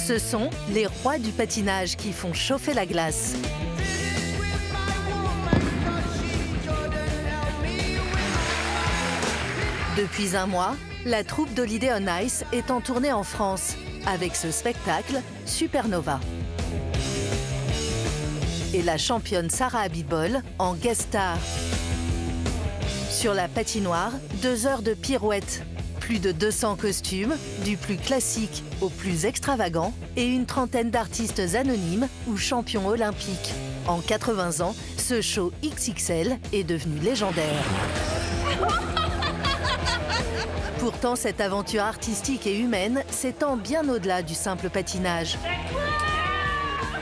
Ce sont les rois du patinage qui font chauffer la glace. Depuis un mois, la troupe d'Holiday on Ice est en tournée en France avec ce spectacle Supernova. Et la championne Sarah Abitbol en guest star. Sur la patinoire, 2 heures de pirouettes, plus de 200 costumes, du plus classique au plus extravagant, et une trentaine d'artistes anonymes ou champions olympiques. En 80 ans, ce show XXL est devenu légendaire. Pourtant, cette aventure artistique et humaine s'étend bien au-delà du simple patinage.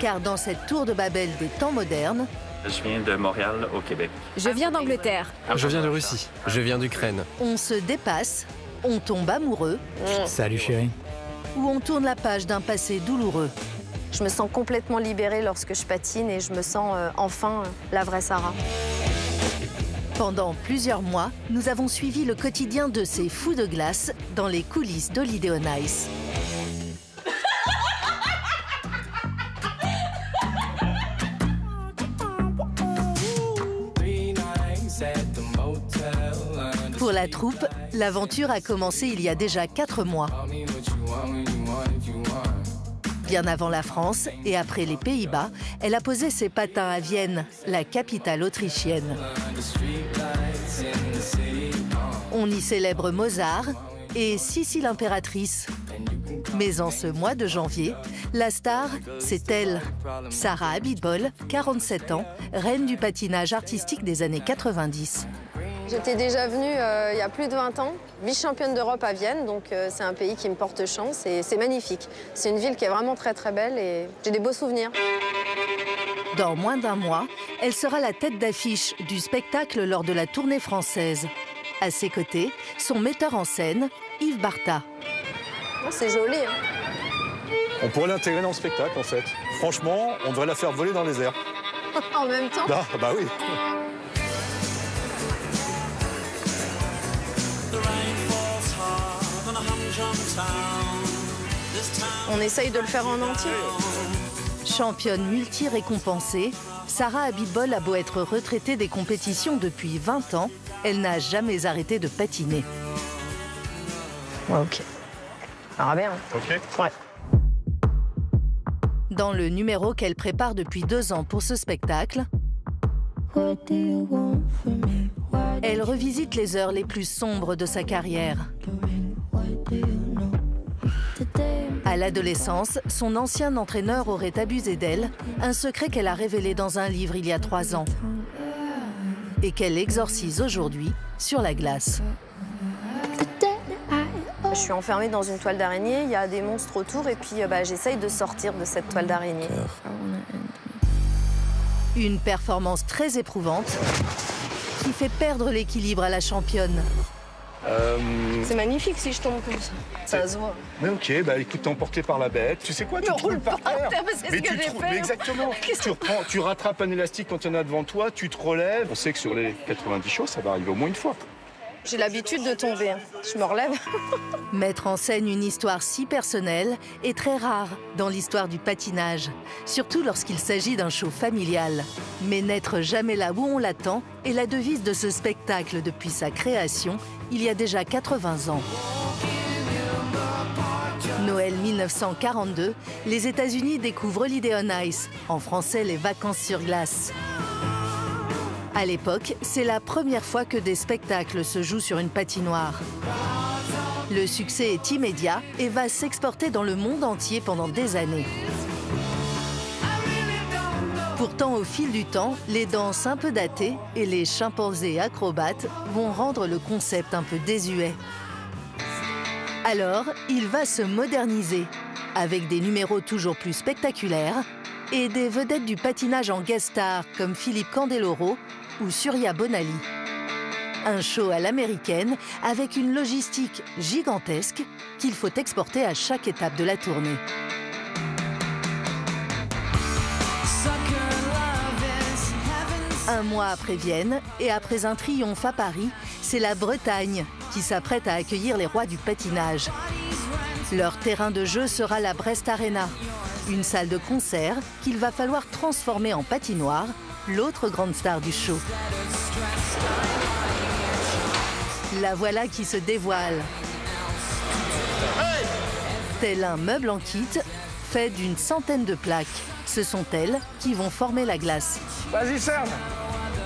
Car dans cette tour de Babel des temps modernes... Je viens de Montréal, au Québec. Je viens d'Angleterre. Je viens de Russie. Je viens d'Ukraine. On se dépasse, on tombe amoureux. Salut chérie. Ou on tourne la page d'un passé douloureux. Je me sens complètement libérée lorsque je patine et je me sens enfin la vraie Sarah. Pendant plusieurs mois, nous avons suivi le quotidien de ces fous de glace dans les coulisses d'Holiday on Ice. Pour la troupe, l'aventure a commencé il y a déjà 4 mois. Bien avant la France et après les Pays-Bas, elle a posé ses patins à Vienne, la capitale autrichienne. On y célèbre Mozart et Sissi l'impératrice. Mais en ce mois de janvier, la star, c'est elle, Sarah Abitbol, 47 ans, reine du patinage artistique des années 90. J'étais déjà venue il y a plus de 20 ans, vice-championne d'Europe à Vienne, donc c'est un pays qui me porte chance et c'est magnifique. C'est une ville qui est vraiment très très belle et j'ai des beaux souvenirs. Dans moins d'1 mois, elle sera la tête d'affiche du spectacle lors de la tournée française. À ses côtés, son metteur en scène, Yves Barta. Oh, c'est joli, hein. On pourrait l'intégrer dans le spectacle, en fait. Franchement, on devrait la faire voler dans les airs. En même temps. Ah, bah oui. On essaye de le faire en entier. Championne multi-récompensée, Sarah Abitbol a beau être retraitée des compétitions depuis 20 ans, elle n'a jamais arrêté de patiner. Ouais, ok. Alors bien. Ok. Ouais. Dans le numéro qu'elle prépare depuis 2 ans pour ce spectacle, elle revisite les heures les plus sombres de sa carrière. À l'adolescence, son ancien entraîneur aurait abusé d'elle, un secret qu'elle a révélé dans un livre il y a 3 ans et qu'elle exorcise aujourd'hui sur la glace. Je suis enfermée dans une toile d'araignée, il y a des monstres autour et puis j'essaye de sortir de cette toile d'araignée. Une performance très éprouvante qui fait perdre l'équilibre à la championne. C'est magnifique si je tombe comme ça. Ça se voit. Mais ok, bah écoute, t'es emporté par la bête. Tu sais quoi, tu te roules par terre. C'est ce que j'ai fait. Mais exactement. Tu rattrapes un élastique quand il y en a devant toi, tu te relèves. On sait que sur les 90 choses, ça va arriver au moins une fois. J'ai l'habitude de tomber. Je me relève. Mettre en scène une histoire si personnelle est très rare dans l'histoire du patinage, surtout lorsqu'il s'agit d'un show familial. Mais n'être jamais là où on l'attend est la devise de ce spectacle depuis sa création, il y a déjà 80 ans. Noël 1942, les États-Unis découvrent Holiday on Ice, en français les vacances sur glace. À l'époque, c'est la première fois que des spectacles se jouent sur une patinoire. Le succès est immédiat et va s'exporter dans le monde entier pendant des années. Pourtant, au fil du temps, les danses un peu datées et les chimpanzés acrobates vont rendre le concept un peu désuet. Alors, il va se moderniser, avec des numéros toujours plus spectaculaires et des vedettes du patinage en guest star comme Philippe Candeloro ou Surya Bonali. Un show à l'américaine avec une logistique gigantesque qu'il faut exporter à chaque étape de la tournée. Un mois après Vienne et après un triomphe à Paris, c'est la Bretagne qui s'apprête à accueillir les rois du patinage. Leur terrain de jeu sera la Brest Arena, une salle de concert qu'il va falloir transformer en patinoire, l'autre grande star du show. La voilà qui se dévoile. Tel un meuble en kit, fait d'une centaine de plaques. Ce sont elles qui vont former la glace. Vas-y, Serge.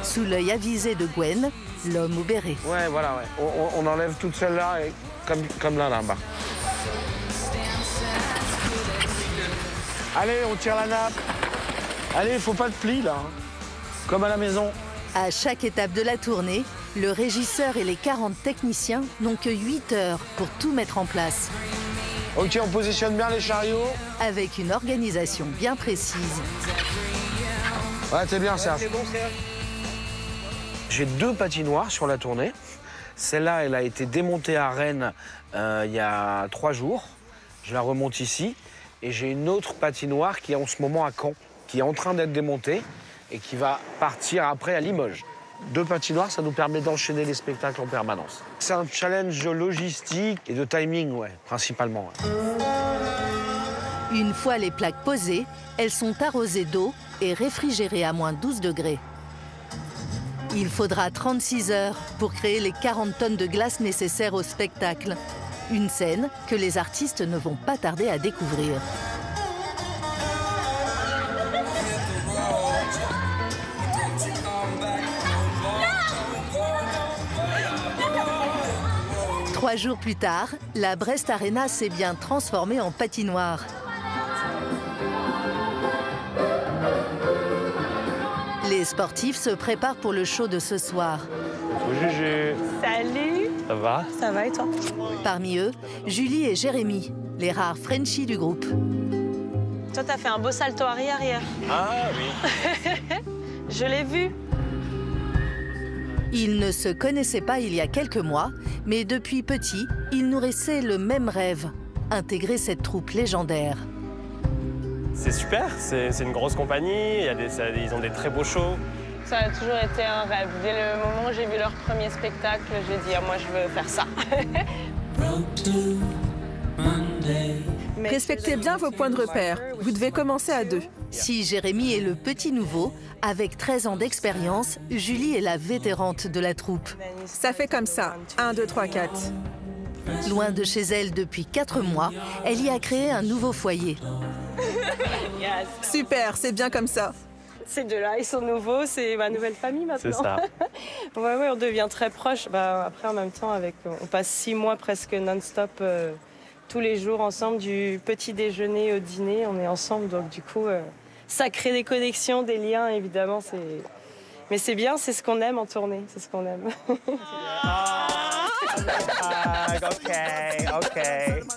Sous l'œil avisé de Gwen, l'homme au béret. Ouais, voilà, ouais. On enlève toutes celles-là, comme là-bas. Allez, on tire la nappe. Allez, faut pas de plis, là. Comme à la maison. À chaque étape de la tournée, le régisseur et les 40 techniciens n'ont que 8 heures pour tout mettre en place. Ok, on positionne bien les chariots. Avec une organisation bien précise. Ouais, t'es bien, Serge. J'ai 2 patinoires sur la tournée. Celle-là, elle a été démontée à Rennes il y a 3 jours. Je la remonte ici. Et j'ai une autre patinoire qui est en ce moment à Caen, qui est en train d'être démontée et qui va partir après à Limoges. 2 patinoires, ça nous permet d'enchaîner les spectacles en permanence. C'est un challenge logistique et de timing, ouais, principalement. Ouais. Une fois les plaques posées, elles sont arrosées d'eau et réfrigérées à moins 12 degrés. Il faudra 36 heures pour créer les 40 tonnes de glace nécessaires au spectacle. Une scène que les artistes ne vont pas tarder à découvrir. Trois jours plus tard, la Brest Arena s'est bien transformée en patinoire. Les sportifs se préparent pour le show de ce soir. Juju. Salut. Ça va? Ça va et toi? Parmi eux, Julie et Jérémy, les rares Frenchies du groupe. Toi, t'as fait un beau salto arrière hier. Ah oui. Je l'ai vu. Ils ne se connaissaient pas il y a quelques mois, mais depuis petit, ils nourrissaient le même rêve, intégrer cette troupe légendaire. C'est super, c'est une grosse compagnie, ils ont des très beaux shows. Ça a toujours été un rêve. Dès le moment où j'ai vu leur premier spectacle, j'ai dit moi je veux faire ça. Respectez bien vos points de repère. Vous devez commencer à 2. Si Jérémy est le petit nouveau, avec 13 ans d'expérience, Julie est la vétérante de la troupe. Ça fait comme ça. 1, 2, 3, 4. Loin de chez elle depuis 4 mois, elle y a créé un nouveau foyer. Yes. Super, c'est bien comme ça. Ces deux-là, ils sont nouveaux, c'est ma nouvelle famille maintenant. C'est ça. Ouais, on devient très proches. Après, en même temps, on passe 6 mois presque non-stop, tous les jours ensemble, du petit déjeuner au dîner, on est ensemble. Donc du coup, ça crée des connexions, des liens, évidemment. Mais c'est bien, c'est ce qu'on aime en tournée, c'est ce qu'on aime.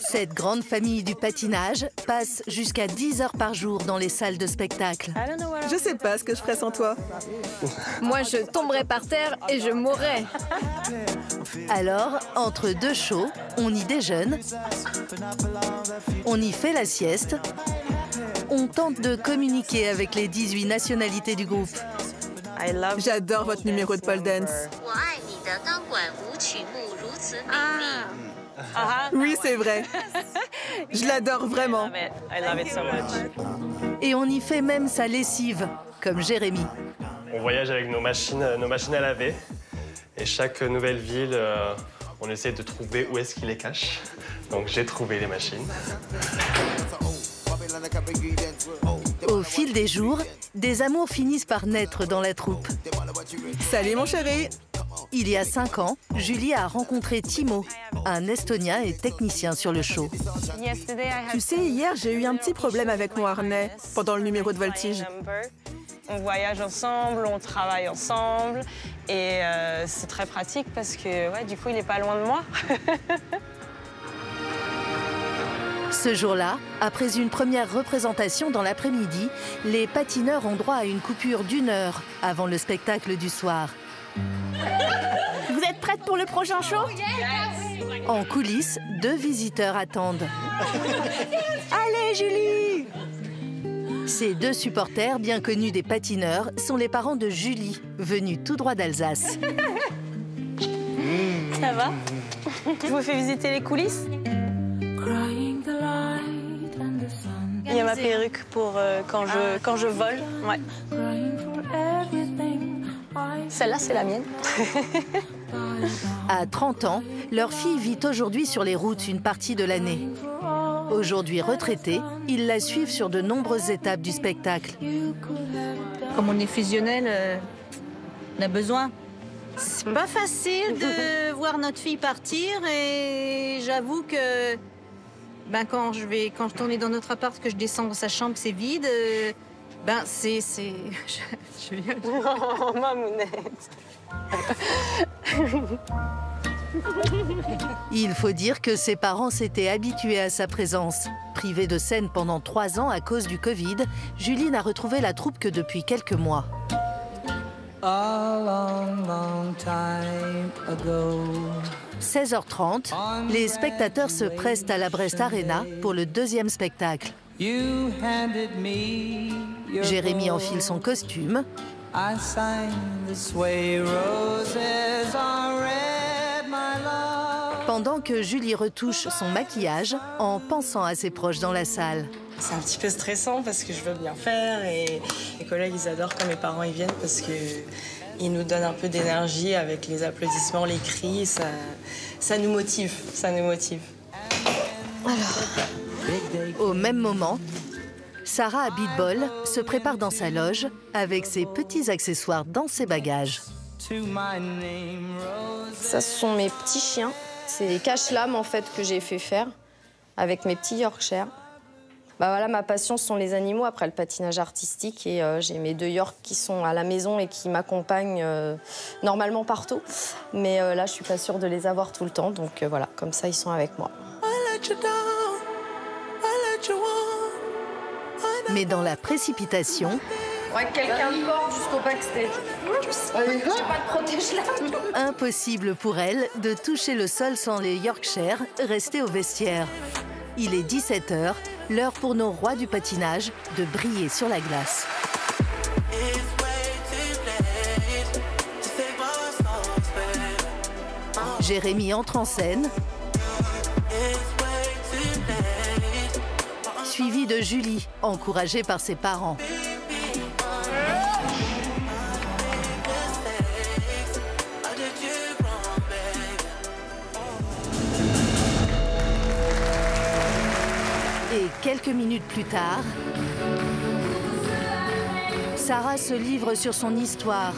Cette grande famille du patinage passe jusqu'à 10 heures par jour dans les salles de spectacle. Je sais pas ce que je ferais sans toi. Moi, je tomberais par terre et je mourrais. Alors, entre 2 shows, on y déjeune, on y fait la sieste, on tente de communiquer avec les 18 nationalités du groupe. J'adore votre numéro de pole dance. Oui, c'est vrai. Je l'adore vraiment. I love it so much. Et on y fait même sa lessive, comme Jérémy. On voyage avec nos machines à laver. Et chaque nouvelle ville, on essaie de trouver où est-ce qu'il les cache. Donc j'ai trouvé les machines. Au fil des jours, des amours finissent par naître dans la troupe. Salut mon chéri. Il y a 5 ans, Julie a rencontré Timo, un Estonien et technicien sur le show. Tu sais, hier, j'ai eu un petit problème avec mon harnais pendant le numéro de voltige. On voyage ensemble, on travaille ensemble et c'est très pratique parce que du coup, il n'est pas loin de moi. Ce jour-là, après une première représentation dans l'après-midi, les patineurs ont droit à une coupure d'1 heure avant le spectacle du soir. Vous êtes prête pour le prochain show? En coulisses, 2 visiteurs attendent. Allez, Julie! Ces 2 supporters bien connus des patineurs sont les parents de Julie, venus tout droit d'Alsace. Ça va? Je vous fais visiter les coulisses? Crying Il y a ma perruque pour quand je vole. Ouais. Celle-là, c'est la mienne. À 30 ans, leur fille vit aujourd'hui sur les routes une partie de l'année. Aujourd'hui retraités, ils la suivent sur de nombreuses étapes du spectacle. Comme on est fusionnel, on a besoin. C'est pas facile de voir notre fille partir et j'avoue que quand je tourne dans notre appart, que je descends dans sa chambre, c'est vide. Je viens. Oh, mamounette. Il faut dire que ses parents s'étaient habitués à sa présence. Privée de scène pendant 3 ans à cause du Covid, Julie n'a retrouvé la troupe que depuis quelques mois. 16h30, les spectateurs se pressent à la Brest Arena pour le 2e spectacle. Jérémy enfile son costume. Pendant que Julie retouche son maquillage en pensant à ses proches dans la salle. C'est un petit peu stressant parce que je veux bien faire et mes collègues ils adorent quand mes parents ils viennent parce qu'ils nous donnent un peu d'énergie avec les applaudissements, les cris, ça nous motive, Alors. Au même moment, Sarah Abitbol se prépare dans sa loge avec ses petits accessoires dans ses bagages. Ça, ce sont mes petits chiens. C'est des cache-lames en fait que j'ai fait faire avec mes petits Yorkshire. Voilà, ma passion, ce sont les animaux après le patinage artistique. Et j'ai mes 2 York qui sont à la maison et qui m'accompagnent normalement partout. Mais là, je suis pas sûre de les avoir tout le temps. Donc voilà, comme ça, ils sont avec moi. Mais dans la précipitation... Ouais, quelqu'un de porte jusqu'au backstage. J'ai pas de protège-lames. Impossible pour elle de toucher le sol sans les Yorkshire restés au vestiaire. Il est 17h, l'heure pour nos rois du patinage de briller sur la glace. Jérémy entre en scène, suivi de Julie, encouragée par ses parents. Et quelques minutes plus tard, Sarah se livre sur son histoire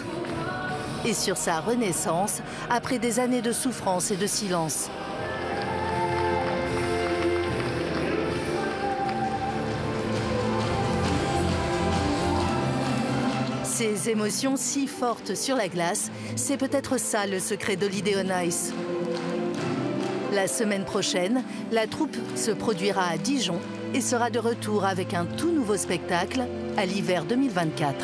et sur sa renaissance après des années de souffrance et de silence. Ces émotions si fortes sur la glace, c'est peut-être ça le secret d'Holiday on Ice. La semaine prochaine, la troupe se produira à Dijon et sera de retour avec un tout nouveau spectacle à l'hiver 2024.